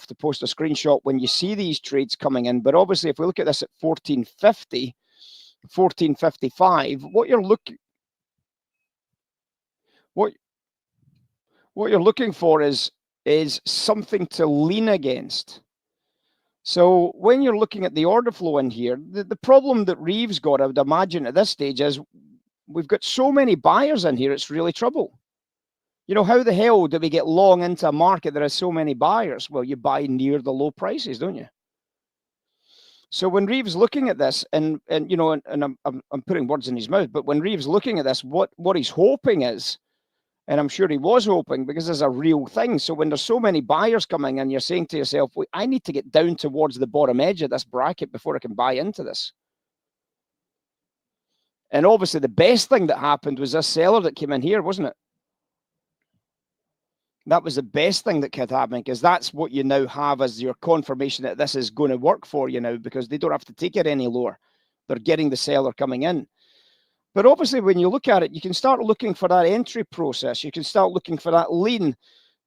to post a screenshot when you see these trades coming in. But obviously, if we look at this at 1450, 1455, what you're looking for is something to lean against. So when you're looking at the order flow in here, the problem that Reeves got, I would imagine at this stage, is we've got so many buyers in here, it's really trouble. You know, how the hell do we get long into a market that has so many buyers? Well, you buy near the low prices, don't you? So when Reeves looking at this, and you know, and I'm putting words in his mouth, but when Reeves looking at this, what he's hoping is, and I'm sure he was hoping, because there's a real thing. So when there's so many buyers coming in, you're saying to yourself, well, I need to get down towards the bottom edge of this bracket before I can buy into this. And obviously the best thing that happened was this seller that came in here, wasn't it? That was the best thing that could happen, because that's what you now have as your confirmation that this is going to work for you now, because they don't have to take it any lower. They're getting the seller coming in. But obviously, when you look at it, you can start looking for that entry process. You can start looking for that lean.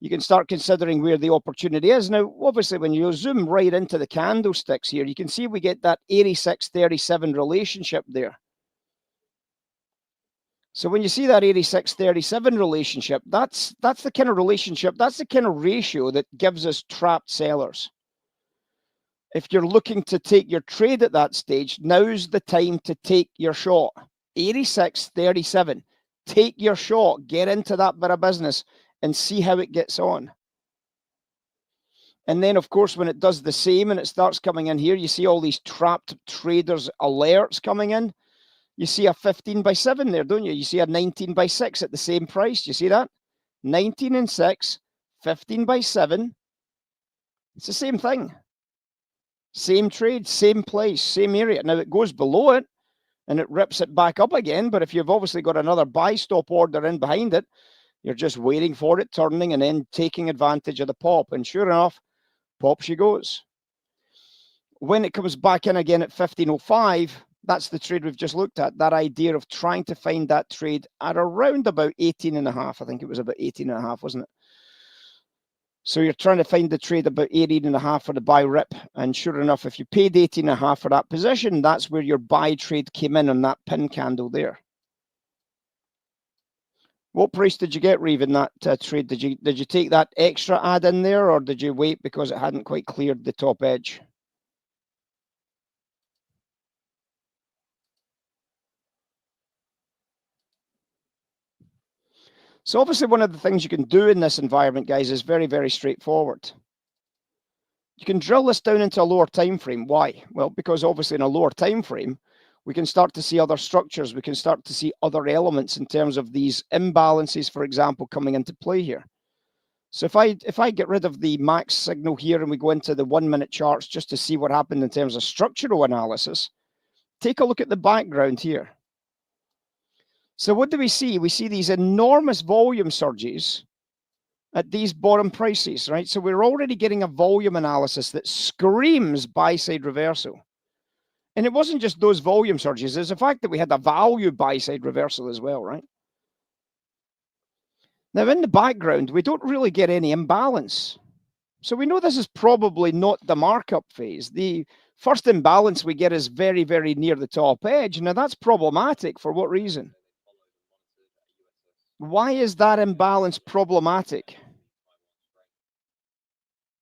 You can start considering where the opportunity is. Now, obviously, when you zoom right into the candlesticks here, you can see we get that 86-37 relationship there. So when you see that 86-37 relationship, that's the kind of relationship, that's the kind of ratio that gives us trapped sellers. If you're looking to take your trade at that stage, now's the time to take your shot. 86-37. Take your shot, get into that bit of business and see how it gets on. And then, of course, when it does the same and it starts coming in here, you see all these trapped traders alerts coming in. You see a 15 by 7 there, don't you? You see a 19 by 6 at the same price. You see that? 19 and 6, 15 by 7. It's the same thing. Same trade, same place, same area. Now it goes below it and it rips it back up again. But if you've obviously got another buy stop order in behind it, you're just waiting for it turning and then taking advantage of the pop. And sure enough, pop she goes. When it comes back in again at 15.05, that's the trade we've just looked at. That idea of trying to find that trade at around about 18.5. I think it was about 18.5, wasn't it? So you're trying to find the trade about 18.5 for the buy rip. And sure enough, if you paid 18.5 for that position, that's where your buy trade came in on that pin candle there. What price did you get, Reeve, in that trade? Did you take that extra add in there, or did you wait because it hadn't quite cleared the top edge? So obviously one of the things you can do in this environment, guys, is very, very straightforward. You can drill this down into a lower time frame. Why? Well, because obviously in a lower time frame, we can start to see other structures. We can start to see other elements in terms of these imbalances, for example, coming into play here. So if I get rid of the max signal here and we go into the 1 minute charts just to see what happened in terms of structural analysis, take a look at the background here. So what do we see? We see these enormous volume surges at these bottom prices, right? So we're already getting a volume analysis that screams buy-side reversal. And it wasn't just those volume surges. It's the fact that we had a value buy-side reversal as well, right? Now, in the background, we don't really get any imbalance. So we know this is probably not the markup phase. The first imbalance we get is very, very near the top edge. Now, that's problematic. For what reason? Why is that imbalance problematic?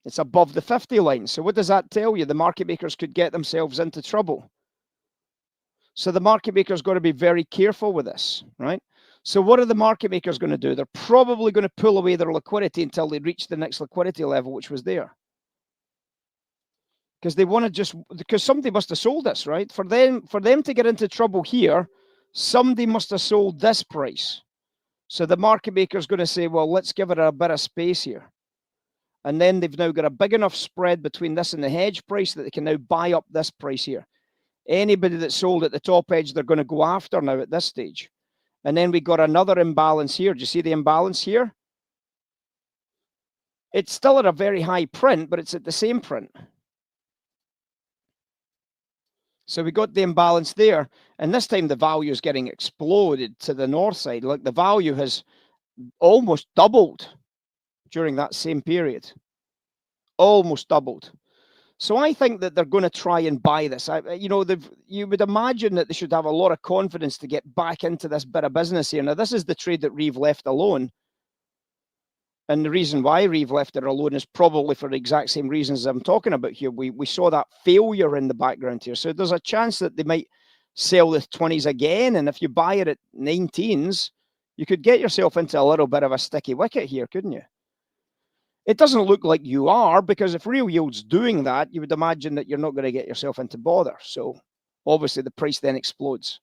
It's above the 50 line. So what does that tell you? The market makers could get themselves into trouble. So the market makers got to be very careful with this, right? So what are the market makers going to do? They're probably going to pull away their liquidity until they reach the next liquidity level, which was there. Because they want to because somebody must have sold this, right? For them to get into trouble here, somebody must have sold this price. So the market maker is going to say, well, let's give it a bit of space here. And then they've now got a big enough spread between this and the hedge price that they can now buy up this price here. Anybody that sold at the top edge, they're going to go after now at this stage. And then we got another imbalance here. Do you see the imbalance here? It's still at a very high print, but it's at the same print. So we got the imbalance there. And this time the value is getting exploded to the north side. Like the value has almost doubled during that same period. almost doubled. So I think that they're going to try and buy this. You would imagine that they should have a lot of confidence to get back into this bit of business here. Now, this is the trade that Reeve left alone. And the reason why Reeve left it alone is probably for the exact same reasons I'm talking about here. We saw that failure in the background here. So there's a chance that they might sell the 20s again. And if you buy it at 19s, you could get yourself into a little bit of a sticky wicket here, couldn't you? It doesn't look like you are, because if real yield's doing that, you would imagine that you're not going to get yourself into bother. So obviously the price then explodes.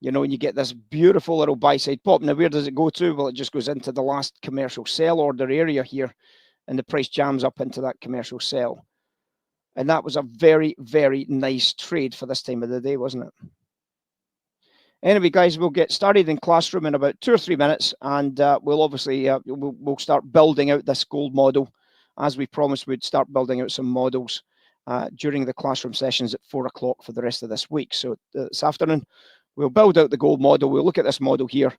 You know, and you get this beautiful little buy-side pop. Now, where does it go to? Well, it just goes into the last commercial sell order area here, and the price jams up into that commercial sell. And that was a very, very nice trade for this time of the day, wasn't it? Anyway, guys, we'll get started in Classroom in about 2 or 3 minutes, and we'll obviously we'll start building out this gold model. As we promised, we'd start building out some models during the Classroom sessions at 4 o'clock for the rest of this week. So this afternoon, we'll build out the gold model. We'll look at this model here,